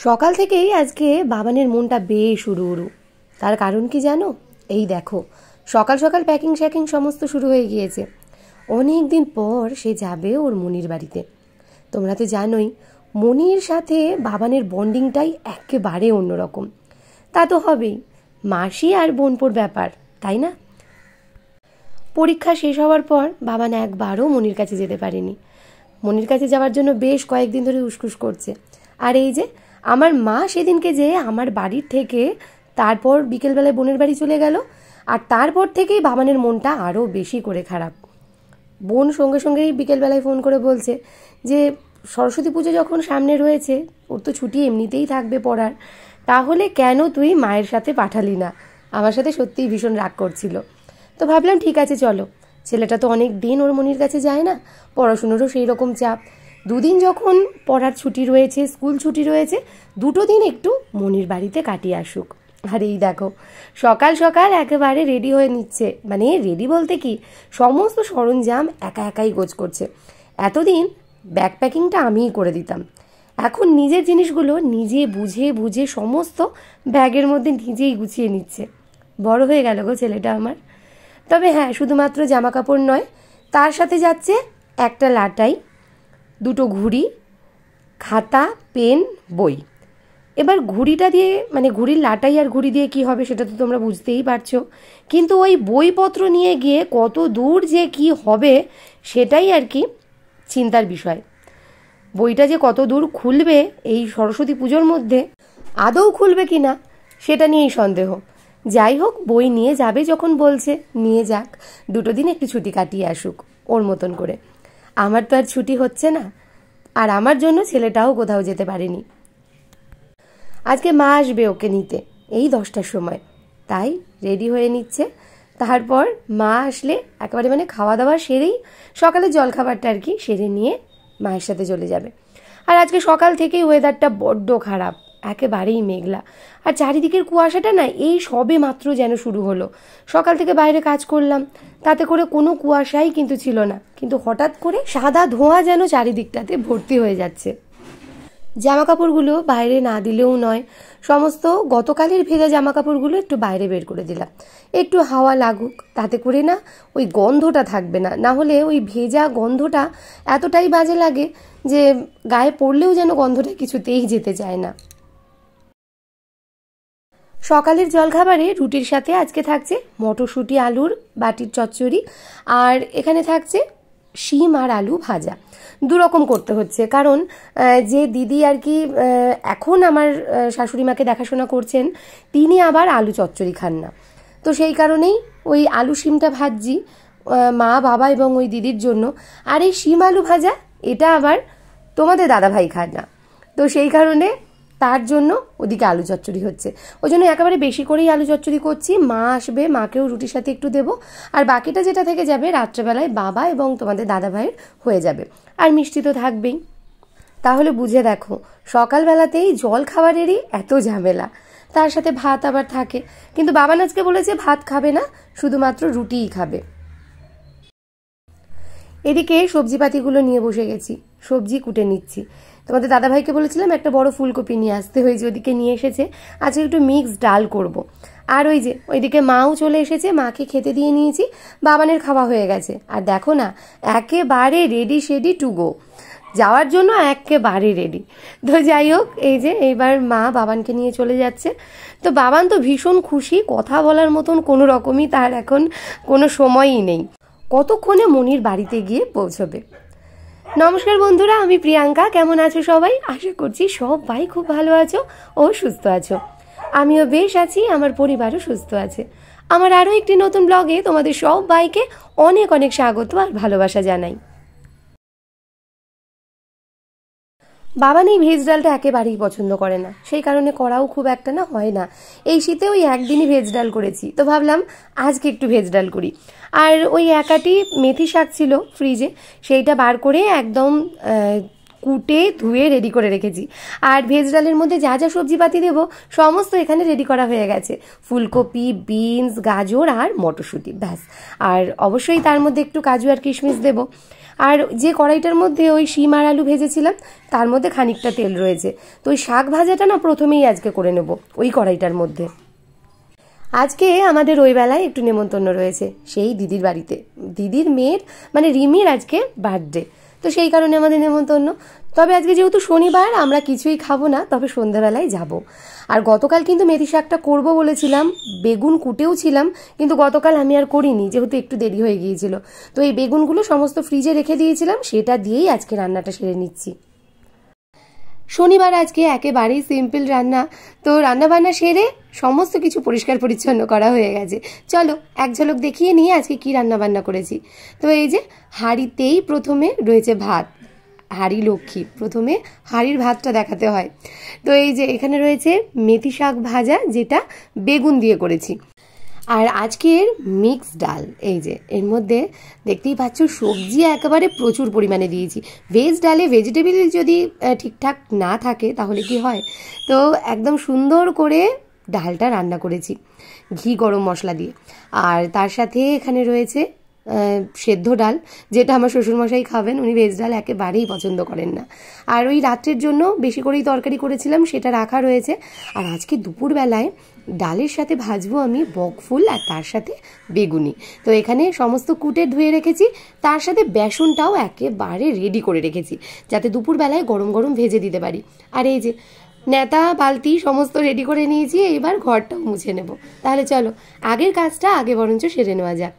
সকাল থেকেই আজকে বাবানের মনটা বেশ উড়ু। তার কারণ কি জানো? এই দেখো, সকাল সকাল প্যাকিং শ্যাকিং সমস্ত শুরু হয়ে গিয়েছে। অনেক দিন পর সে যাবে ওর মনির বাড়িতে। তোমরা তো জানোই মনির সাথে বাবানের বন্ডিংটাই একেবারে অন্যরকম। তা তো হবেই, মাসি আর বোনপোর ব্যাপার, তাই না? পরীক্ষা শেষ হওয়ার পর বাবান একবারও মনির কাছে যেতে পারেনি। মনির কাছে যাওয়ার জন্য বেশ কয়েকদিন ধরে উসকুস করছে। আর এই যে আমার মা সেদিনকে যে আমার বাড়ির থেকে তারপর বিকেলবেলায় বোনের বাড়ি চলে গেল, আর তারপর থেকেই বাবানের মনটা আরও বেশি করে খারাপ। বোন সঙ্গে সঙ্গেই বিকেলবেলায় ফোন করে বলছে যে সরস্বতী পুজো যখন সামনে রয়েছে, ওর তো ছুটি এমনিতেই থাকবে পড়ার, তাহলে কেন তুই মায়ের সাথে পাঠালি না? আমার সাথে সত্যিই ভীষণ রাগ করছিল। তো ভাবলাম ঠিক আছে চলো, ছেলেটা তো অনেক দিন ওর মনির কাছে যায় না, পড়াশুনোরও সেই রকম চাপ, দুদিন যখন পড়ার ছুটি রয়েছে, স্কুল ছুটি রয়েছে, দুটো দিন একটু মনির বাড়িতে কাটিয়ে আসুক। আর এই দেখো সকাল সকাল একেবারে রেডি হয়ে নিচ্ছে, মানে রেডি বলতে কি, সমস্ত সরঞ্জাম একা একাই গোছ করছে। এতদিন ব্যাগ প্যাকিংটা আমিই করে দিতাম, এখন নিজের জিনিসগুলো নিজে বুঝে বুঝে সমস্ত ব্যাগের মধ্যে নিজেই গুছিয়ে নিচ্ছে। বড় হয়ে গেল গো ছেলেটা আমার। তবে হ্যাঁ, শুধুমাত্র জামা কাপড় নয়, তার সাথে যাচ্ছে একটা লাটাই, দুটো ঘুড়ি, খাতা, পেন, বই। এবার ঘুড়িটা দিয়ে, মানে ঘুড়ির লাটাই আর ঘুড়ি দিয়ে কি হবে সেটা তো তোমরা বুঝতেই পারছো, কিন্তু ওই বইপত্র নিয়ে গিয়ে কত দূর যে কি হবে সেটাই আর কি চিন্তার বিষয়। বইটা যে কত দূর খুলবে এই সরস্বতী পুজোর মধ্যে, আদৌ খুলবে কি না সেটা নিয়েই সন্দেহ। যাই হোক, বই নিয়ে যাবে যখন বলছে, নিয়ে যাক, দুটো দিন একটু ছুটি কাটিয়ে আসুক ওর মতন করে। আমার তো আর ছুটি হচ্ছে না, আর আমার জন্য ছেলেটাও কোথাও যেতে পারেনি। আজকে মা আসবে ওকে নিতে এই 10টার সময়, তাই রেডি হয়ে নিচ্ছে। তারপর মা আসলে একেবারে মানে খাওয়া দাওয়া সেরেই, সকালে জলখাবারটা আর কি সেরে নিয়ে মায়ের সাথে চলে যাবে। আর আজকে সকাল থেকেই ওয়েদারটা বড্ড খারাপ, একেবারেই মেঘলা, আর চারিদিকের কুয়াশাটা না এই সবে মাত্র যেন শুরু হলো। সকাল থেকে বাইরে কাজ করলাম, তাতে করে কোনো কুয়াশাই কিন্তু ছিল না, কিন্তু হঠাৎ করে সাদা ধোঁয়া যেন চারিদিকটাতে ভর্তি হয়ে যাচ্ছে। জামা কাপড়গুলো বাইরে না দিলেও নয়, সমস্ত গতকালের ভেজা জামা কাপড়গুলো একটু বাইরে বের করে দিলাম, একটু হাওয়া লাগুক, তাতে করে না ওই গন্ধটা থাকবে না। না হলে ওই ভেজা গন্ধটা এতটাই বাজে লাগে যে গায়ে পড়লেও যেন গন্ধটা কিছুতেই যেতে চায় না। সকালের জলখাবারে রুটির সাথে আজকে থাকছে মটরশুঁটি আলুর বাটির চচ্চড়ি, আর এখানে থাকছে শিম আর আলু ভাজা। দুরকম করতে হচ্ছে, কারণ যে দিদি আর কি এখন আমার শাশুড়ি মাকে দেখাশোনা করছেন, তিনি আবার আলু চচ্চড়ি খান না। তো সেই কারণেই ওই আলু শিমটা ভাজছি মা, বাবা এবং ওই দিদির জন্য। আর এই শিম আলু ভাজা এটা আবার তোমাদের দাদাভাই খান না, তো সেই কারণে তার জন্য ওদিকে আলু চচ্চড়ি হচ্ছে। ওই জন্য একেবারে বেশি করেই আলু চচ্চড়ি করছি। মা আসবে, মাকেও রুটির সাথে একটু দেবো, আর বাকিটা যেটা থেকে যাবে রাত্রেবেলায় বাবা এবং তোমাদের দাদাভাইয়ের হয়ে যাবে। আর মিষ্টি তো থাকবেই। তাহলে বুঝে দেখো, সকালবেলাতেই জল খাবারেরই এত ঝামেলা, তার সাথে ভাত আবার থাকে। কিন্তু বাবা আজকে বলেছে ভাত খাবে না, শুধুমাত্র রুটিই খাবে। এদিকে সবজিপাতিগুলো নিয়ে বসে গেছি, সবজি কুটে নিচ্ছি। তোমাদের দাদাভাইকে বলেছিলাম একটা বড় ফুলকপি নিয়ে আসতে, হয়েছে ওদিকে নিয়ে এসেছে। আজকে একটু মিক্স ডাল করব। আর ওই যে ওইদিকে মাও চলে এসেছে, মাকে খেতে দিয়ে নিয়েছি, বাবানের খাওয়া হয়ে গেছে। আর দেখো না, একেবারে রেডি শেডি টু গো, যাওয়ার জন্য একেবারে রেডি। তো যাই হোক, এই যে এইবার মা বাবানকে নিয়ে চলে যাচ্ছে। তো বাবান তো ভীষণ খুশি, কথা বলার মতন কোনো রকমই তার এখন কোনো সময়ই নেই, কতক্ষণে মনির বাড়িতে গিয়ে পৌঁছবে। নমস্কার বন্ধুরা, আমি প্রিয়াঙ্কা। কেমন আছো সবাই? আশা করছি সবাই খুব ভালো আছো ও সুস্থ আছো। আমিও বেশ আছি, আমার পরিবারও সুস্থ আছে। আমার আরও একটি নতুন ব্লগে তোমাদের সবাইকে অনেক অনেক স্বাগত আর ভালোবাসা জানাই। বাবা নেই, ভেজ ডালটা একেবারেই পছন্দ করে না, সেই কারণে করাও খুব একটা না হয় না। এই শীতে ওই একদিনই ভেজ ডাল করেছি, তো ভাবলাম আজকে একটু ভেজ ডাল করি। আর ওই একাটি মেথি শাক ছিল ফ্রিজে, সেইটা বার করে একদম কুটে ধুয়ে রেডি করে রেখেছি। আর ভেজ ডালের মধ্যে যা যা সবজিপাতি দেবো সমস্ত এখানে রেডি করা হয়ে গেছে। ফুলকপি, বিনস, গাজর আর মটরশুঁটি, ব্যাস। আর অবশ্যই তার মধ্যে একটু কাজু আর কিশমিশ দেবো। আর যে কড়াইটার মধ্যে ওই শিম আর আলু ভেজেছিলাম তার মধ্যে খানিকটা তেল রয়েছে, তো ওই শাক ভাজাটা না প্রথমেই আজকে করে নেব ওই কড়াইটার মধ্যে। আজকে আমাদের ওই বেলায় একটু নেমন্তন্ন রয়েছে সেই দিদির বাড়িতে। দিদির মেয়ের মানে রিমির আজকে বার্থডে, তো সেই কারণে আমাদের নেমন্তন্ন। তবে আজকে যেহেতু শনিবার আমরা কিছুই খাবো না, তবে সন্ধ্যাবেলায় যাব। আর গতকাল কিন্তু মেথি শাকটা করবো বলেছিলাম, বেগুন কুটেও ছিলাম, কিন্তু গতকাল আমি আর করিনি যেহেতু একটু দেরি হয়ে গিয়েছিল। তো এই বেগুনগুলো সমস্ত ফ্রিজে রেখে দিয়েছিলাম, সেটা দিয়েই আজকে রান্নাটা সেরে নিচ্ছি। শনিবার আজকে একেবারেই সিম্পল রান্না, তো রান্নাবান্না সেরে সমস্ত কিছু পরিষ্কার পরিচ্ছন্ন করা হয়ে গেছে। চলো এক ঝলক দেখিয়ে নিয়ে আজকে কি রান্নাবান্না করেছি। তো এই যে হাঁড়িতেই প্রথমে রয়েছে ভাত, হাঁড়ি লক্ষ্মী, প্রথমে হাঁড়ির ভাতটা দেখাতে হয়। তো এই যে এখানে রয়েছে মেথি শাক ভাজা, যেটা বেগুন দিয়ে করেছি। আর আজকের মিক্স ডাল, এই যে এর মধ্যে দেখতেই পাচ্ছ সবজি একেবারে প্রচুর পরিমাণে দিয়েছি। ভেজ ডালে ভেজিটেবল যদি ঠিকঠাক না থাকে তাহলে কি হয়, তো একদম সুন্দর করে ডালটা রান্না করেছি ঘি গরম মশলা দিয়ে। আর তার সাথে এখানে রয়েছে সেদ্ধ ডাল, যেটা আমার শ্বশুরমশাই খাবেন, উনি ভেজ ডাল একেবারেই পছন্দ করেন না। আর ওই রাত্রের জন্য বেশি করেই তরকারি করেছিলাম, সেটা রাখা রয়েছে। আর আজকে দুপুরবেলায় ডালের সাথে ভাজবো আমি বকফুল আর তার সাথে বেগুনি। তো এখানে সমস্ত কুটে ধুয়ে রেখেছি, তার সাথে বেসনটাও একেবারে রেডি করে রেখেছি যাতে দুপুরবেলায় গরম গরম ভেজে দিতে পারি। আর এই যে নেতা বালতি সমস্ত রেডি করে নিয়েছি, এবার ঘরটাও মুছে নেব। তাহলে চলো আগের কাজটা আগে বরঞ্চ সেরে নেওয়া যাক।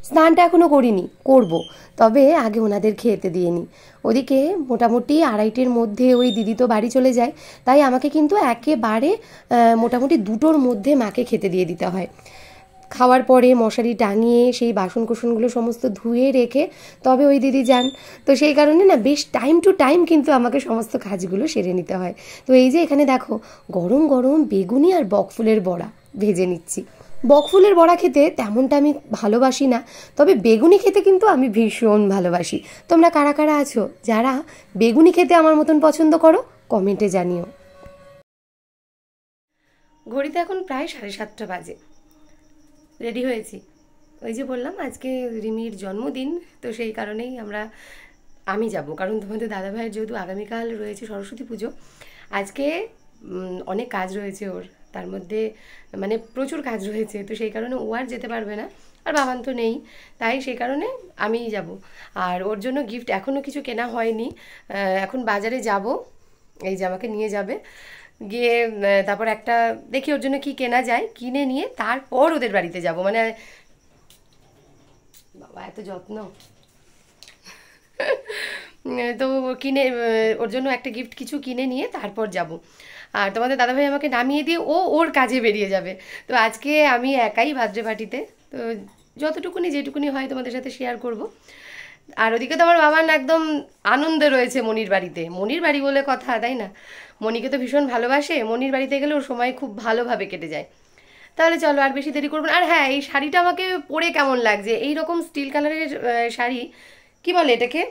স্নানটা এখনও করিনি, করব, তবে আগে ওনাদের খেতে দিয়ে নিই। ওদিকে মোটামুটি 2:30-র মধ্যে ওই দিদি তো বাড়ি চলে যায়, তাই আমাকে কিন্তু একেবারে মোটামুটি 2টোর মধ্যে মাকে খেতে দিয়ে দিতে হয়। খাওয়ার পরে মশারি টাঙিয়ে সেই বাসন কোসনগুলো সমস্ত ধুয়ে রেখে তবে ওই দিদি যান, তো সেই কারণে না বেশ টাইম টু টাইম কিন্তু আমাকে সমস্ত কাজগুলো সেরে নিতে হয়। তো এই যে এখানে দেখো গরম গরম বেগুনি আর বকফুলের বড়া ভেজে নিচ্ছি। বকফুলের বড়া খেতে তেমনটা আমি ভালোবাসি না, তবে বেগুনি খেতে কিন্তু আমি ভীষণ ভালোবাসি। তোমরা কারা কারা আছো যারা বেগুনি খেতে আমার মতন পছন্দ করো, কমেন্টে জানিও। ঘড়িতে এখন প্রায় 7:30 বাজে, রেডি হয়েছি। ওই যে বললাম আজকে রিমির জন্মদিন, তো সেই কারণেই আমি যাব, কারণ তোমাদের দাদাভাইয়ের যেহেতু আগামীকাল রয়েছে সরস্বতী পুজো, আজকে অনেক কাজ রয়েছে ওর, তার মধ্যে মানে প্রচুর কাজ রয়েছে, তো সেই কারণে ও আর যেতে পারবে না, আর বাবান তো নেই, তাই সেই কারণে আমিই যাব। আর ওর জন্য গিফট এখনও কিছু কেনা হয়নি, এখন বাজারে যাব, এই যে আমাকে নিয়ে যাবে, গিয়ে তারপর একটা দেখি ওর জন্য কি কেনা যায়, কিনে নিয়ে তারপর ওদের বাড়িতে যাব। মানে বাবা এত যত্ন তো কিনে ওর জন্য একটা গিফট কিছু কিনে নিয়ে তারপর যাব। আর তোমাদের দাদাভাই আমাকে নামিয়ে দিয়ে ও ওর কাজে বেরিয়ে যাবে। তো আজকে আমি একাই বার্থডে পার্টিতে, তো যতটুকুনি যেটুকুনি হয় তোমাদের সাথে শেয়ার করব। আর ওদিকে তো আমার বাবান একদম আনন্দে রয়েছে মনির বাড়িতে, মনির বাড়ি বলে কথা, তাই না? মনিকে তো ভীষণ ভালোবাসে, মনির বাড়িতে গেলে ওর সময় খুব ভালোভাবে কেটে যায়। তাহলে চলো আর বেশি দেরি করবো না। আর হ্যাঁ, এই শাড়িটা আমাকে পরে কেমন লাগছে, এই রকম স্টিল কালারের শাড়ি, কি বলে এটাকে,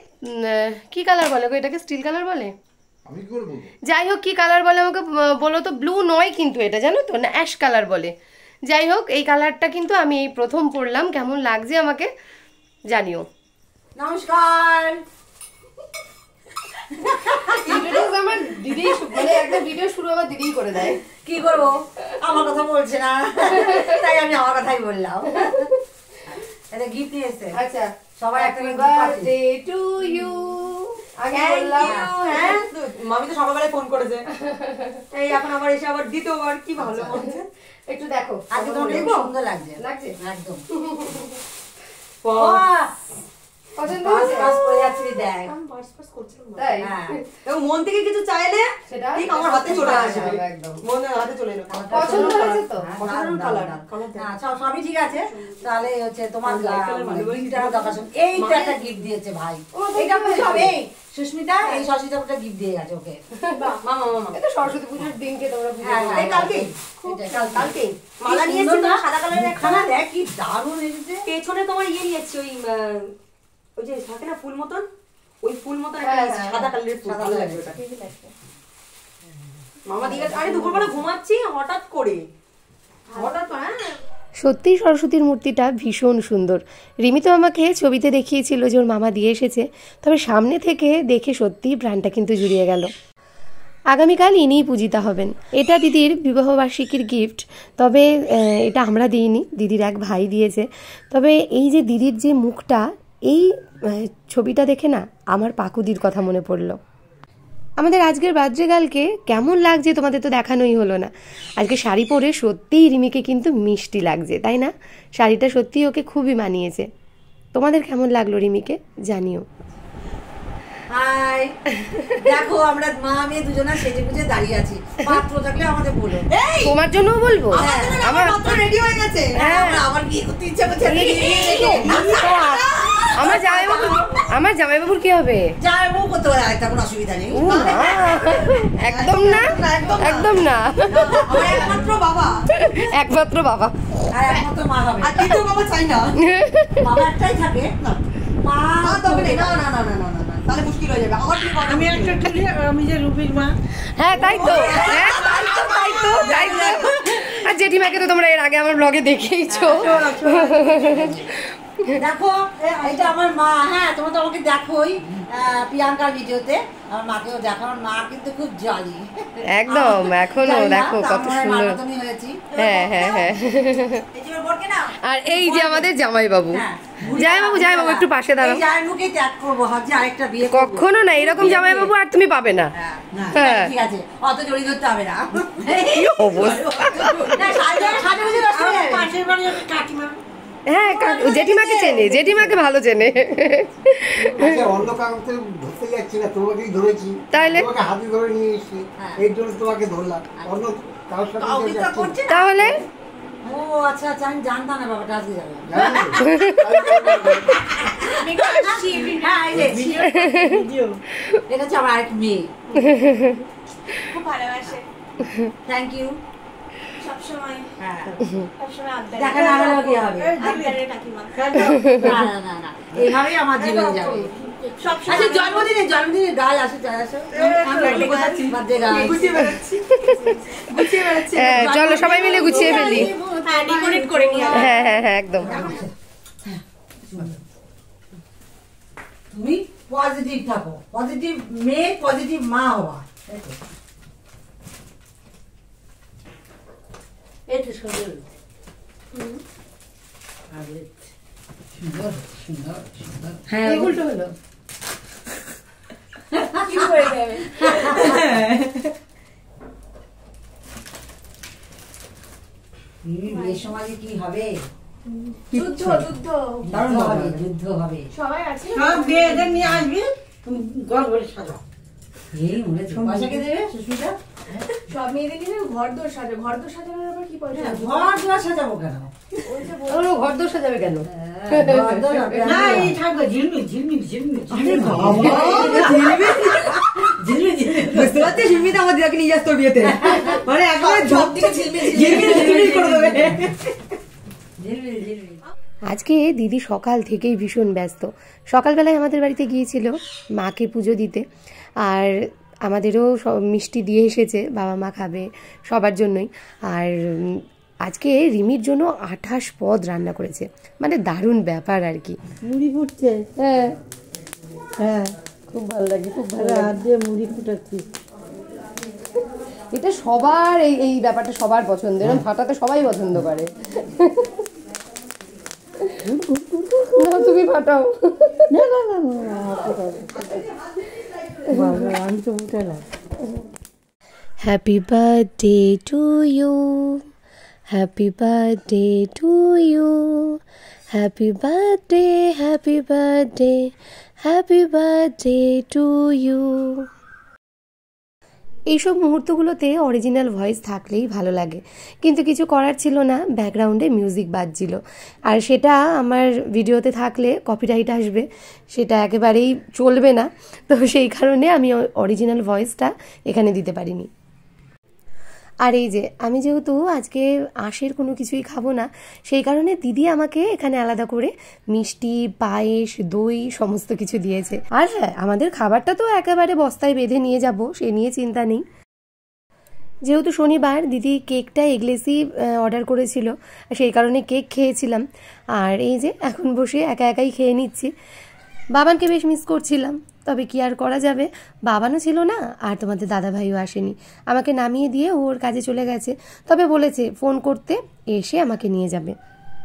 কি কালার বলে গো এটাকে? স্টিল কালার বলে? যাই হোক কি কালার বলে আমাকে বলো তো। ব্লু নয় কিন্তু এটা, জানো তো, না অ্যাশ কালার বলে। যাই হোক এই কালারটা কিন্তু আমি এই প্রথম পরলাম, কেমন লাগছে আমাকে জানিও। নমস্কার। আমার দিদি মানে একটা ভিডিও শুরু আমার দিদিই করে দেয়, কি করবো, আমার কথা বলছে না, তাই আমি আমার কথাই বললাম। এটা গিফট নিয়ে এসেছে। আচ্ছা, সবাই একটা বার্থডে টু ইউ। মামি তো সকালবেলায় ফোন করেছে, এই এখন আবার এসে আবার দ্বিতীয়বার, কি ভালো বলছে। একটু দেখো আজকে তোমাকে খুব সুন্দর লাগছে, লাগছে একদম। পছন্দ পাস হয়েছে? পাস করে যাচ্ছি, দেখ। তাই? হ্যাঁ, এবং মন থেকে কিছু চাইলে সেটা ঠিক আমার হাতে চলে আসবে, একদম মনে হাতে চলে এলো। পছন্দ হয়েছে তো? অসাধারণ কালার। হ্যাঁ, সবই ঠিক আছে। তাহলে হচ্ছে তোমার গিফটটা দরকার। এইটা একটা গিফট দিয়েছে ভাই, এটা সব এই সুস্মিতা এই সরস্বতীটা গিফট দিয়ে গেছে ওকে। মামা মামা এটা সরস্বতী পুজোর দিনকে তোমরা পুজো করো। এই কালকেই কালকেই মালা নিয়েছি না, সাদা কালারের খানা, দেখ কি দারুণ এসেছে। পেছনে তোমার ইয়ে নিয়েছি, ওই যে থাকে না ফুল মতন, ওই ফুল মতো একটা সাদা কালারের ফুল, ভালো লাগবে ওটা। মামা দিয়ে গেছে, আরে দুপুরবেলা ঘুমাচ্ছি হঠাৎ করে, হঠাৎ সত্যিই সরস্বতীর মূর্তিটা ভীষণ সুন্দর। রিমি তো আমাকে ছবিতে দেখিয়েছিল যে ওর মামা দিয়ে এসেছে, তবে সামনে থেকে দেখে সত্যিই প্রাণটা কিন্তু জুড়িয়ে গেল। আগামীকাল ইনিই পূজিতা হবেন। এটা দিদির বিবাহবার্ষিকীর গিফট, তবে এটা আমরা দিইনি, দিদির এক ভাই দিয়েছে। তবে এই যে দিদির যে মুখটা, এই ছবিটা দেখে না আমার পাকুদির কথা মনে পড়লো। আমাদের আজকের বার্থডে কেমন লাগছে তোমাদের তো দেখানোই হলো না। আজকে শাড়ি পরে সত্যিই রিমিকে কিন্তু মিষ্টি লাগছে, তাই না? শাড়িটা সত্যিই ওকে খুবই মানিয়েছে। তোমাদের কেমন লাগলো রিমিকে জানিও। হাই, দেখো আমরা মা মেয়ে দুজনা সেজে গুজে দাঁড়িয়ে আছি, পাত্র থাকলে আমাদের বলো। তোমার জন্যও বলবো, আমার পাত্র রেডি হয়ে গেছে। আমার বিয়ে করতে ইচ্ছা করছে। আমার জামাইবাবুর কি হবে? জামাইবাবু করতে পারে, তেমন অসুবিধা নেই। একদম না, একদম না। একমাত্র বাবা, একমাত্র বাবা আর একমাত্র মা হবে। আর দ্বিতীয় বাবা চাই না, বাবা একটাই থাকে না। মা তবে না না না না না না, তাহলে মুশকিল হয়ে যাবে। আমার কি আমি একটা তুলি, আমি যে রূপীর মা। হ্যাঁ তাই তো, তাই তো। আর জেঠিমাকে তো তোমরা এর আগে আমার ব্লগে দেখেইছো। দেখো এটা আমার মা। হ্যাঁ তোমরা তো আমাকে দেখোই প্রিয়াঙ্কার ভিডিওতে, আমার মাকেও দেখো। আমার মা কিন্তু খুব জালি একদম, এখনো দেখো কত সুন্দর। হ্যাঁ হ্যাঁ হ্যাঁ। আর এই যে আমাদের জামাইবাবু, জামাইবাবু একটু পাশে দাঁড়াও। কখনো না এরকম জামাইবাবু আর তুমি পাবে না। হ্যাঁ ঠিক আছে, অত জড়ি ধরতে হবে না। হ্যাঁ জেঠিমাকে চেনে, জেঠিমাকে ভালো চেনে। অন্য কাউকে ধরতে যাচ্ছি না, তোমাকেই ধরেছি। তাহলে তোমাকে হাতে ধরে নিয়ে এসেছি, এই জন্য তোমাকে ধরলাম। অন্য কারোর সাথে তাহলে ও আচ্ছা আচ্ছা, আমি জানতাম না ব্যাপারটা, আজকে জানলাম। এটা হচ্ছে আমার আরেক মেয়ে, খুব ভালোবাসে। Thank you. সবসময় দেখা না হলে কি হবে? না না না, এইভাবেই আমার জীবন যাবে। আচ্ছা জন্মদিনে গাল আসে, চলো সবাই মিলে গুছিয়ে ফেলি। হ্যাঁ হ্যাঁ হ্যাঁ একদম। তুমি পজিটিভ থাকো, পজিটিভ মেয়ে, পজিটিভ মা হওয়া। এটা সুন্দর সুন্দর সুন্দর সুন্দর। হ্যাঁ উল্টো হলো, কি হয়ে যাবে? এই সমাজে কি হবে? যুদ্ধ যুদ্ধ হবে, যুদ্ধ হবে। সবাই আছে, সব মেয়েদের নিয়ে আসবি, ঘর ঘরে সাজাও। এই মনে পয়সাকে দেবে সুস্মিতা? সব মেয়েদের নিয়ে ঘর দোর সাজাবো। ঘর দোর সাজানোর আবার কি পয়সা? ঘর দোর সাজাবো কেন? ঘর দোর সাজাবে কেন? না এই থাকবে ঝিলমিল ঝিলমিল ঝিলমিল। বুঝতে পারছিস সুস্মিতা আমার দিদাকে নিয়ে যাস তোর বিয়েতে, মানে একবার ঝপ থেকে ঝিলমিল করে দেবে। আজকে দিদি সকাল থেকেই ভীষণ ব্যস্ত। সকালবেলায় আমাদের বাড়িতে গিয়েছিল মাকে পুজো দিতে, আর আমাদেরও মিষ্টি দিয়ে এসেছে, বাবা মা খাবে সবার জন্যই। আর আজকে রিমির জন্য 28 পদ রান্না করেছে, মানে দারুণ ব্যাপার আর কি। মুড়ি ফুটছে। হ্যাঁ হ্যাঁ খুব ভালো লাগে, খুব ভালো লাগে। মুড়ি ফুটাচ্ছি, এটা সবার এই ব্যাপারটা সবার পছন্দ, এরকম ফাটাতে সবাই পছন্দ করে। তুমি ফাটাও। না না না আমি তো উঠে না। Happy birthday to you, happy birthday to you, happy birthday, happy birthday, happy birthday to you. এইসব মুহূর্তগুলোতে অরিজিনাল ভয়েস থাকলেই ভালো লাগে, কিন্তু কিছু করার ছিল না, ব্যাকগ্রাউন্ডে মিউজিক বাজছিল। আর সেটা আমার ভিডিওতে থাকলে কপিরাইট আসবে, সেটা একেবারেই চলবে না। তো সেই কারণে আমি অরিজিনাল ভয়েসটা এখানে দিতে পারিনি। আর এই যে আমি যেহেতু আজকে আঁশের কোনো কিছুই খাবো না, সেই কারণে দিদি আমাকে এখানে আলাদা করে মিষ্টি, পায়েস, দই সমস্ত কিছু দিয়েছে। আর হ্যাঁ, আমাদের খাবারটা তো একেবারে বস্তায় বেঁধে নিয়ে যাব, সে নিয়ে চিন্তা নেই। যেহেতু শনিবার, দিদি কেকটা এগলেসই অর্ডার করেছিল, সেই কারণে কেক খেয়েছিলাম। আর এই যে এখন বসে একা একাই খেয়ে নিচ্ছি। বাবানকে বেশ মিস করছিলাম, তবে কি আর করা যাবে, বাবানও ছিল না আর তোমাদের দাদাভাইও আসেনি, আমাকে নামিয়ে দিয়ে ওর কাজে চলে গেছে। তবে বলেছে ফোন করতে, এসে আমাকে নিয়ে যাবে।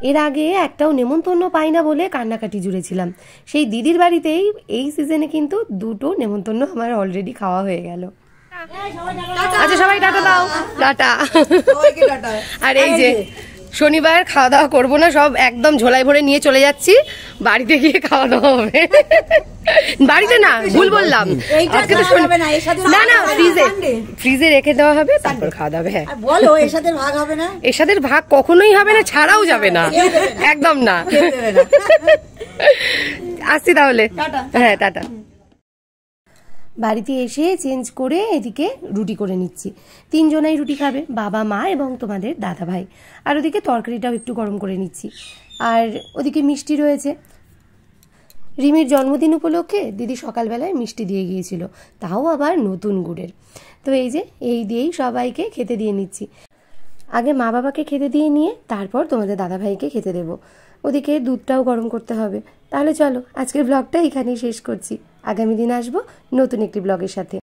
এর আগে একটাও নেমন্তন্ন পাই না বলে কান্নাকাটি জুড়েছিলাম। সেই দিদির বাড়িতেই এই সিজনে কিন্তু 2টো নেমন্তন্ন আমার অলরেডি খাওয়া হয়ে গেল। আচ্ছা সবাই টাটা দাও, টাটা। আর এই যে শনিবার খাওয়া দাওয়া করবো না, সব একদম ঝোলাই ভরে নিয়ে চলে যাচ্ছি, বাড়িতে গিয়ে খাওয়া দাওয়া হবে। বাড়িতে না, ভুল বললাম, আজকে তো না না, ফ্রিজে রেখে দেওয়া হবে, তারপর খাওয়া দাওয়া হবে। হ্যাঁ বলো, এর সাথে ভাগ হবে না? এর সাথে ভাগ কখনোই হবে না, ছাড়াও যাবে না, একদম না। আসছি তাহলে, হ্যাঁ টাটা। বাড়িতে এসে চেঞ্জ করে এদিকে রুটি করে নিচ্ছি। 3 জনাই রুটি খাবে, বাবা, মা এবং তোমাদের দাদা ভাই। আর ওদিকে তরকারিটাও একটু গরম করে নিচ্ছি। আর ওদিকে মিষ্টি রয়েছে, রিমির জন্মদিন উপলক্ষে দিদি সকালবেলায় মিষ্টি দিয়ে গিয়েছিল, তাও আবার নতুন গুড়ের। তো এই যে এই দিয়েই সবাইকে খেতে দিয়ে নিচ্ছি। আগে মা বাবাকে খেতে দিয়ে নিয়ে তারপর তোমাদের দাদা ভাইকে খেতে দেবো। ওদিকে দুধটাও গরম করতে হবে। তাহলে চলো আজকের ব্লগটা এখানেই শেষ করছি। আগামী দিন আসবো নতুন একটি ব্লগের সাথে।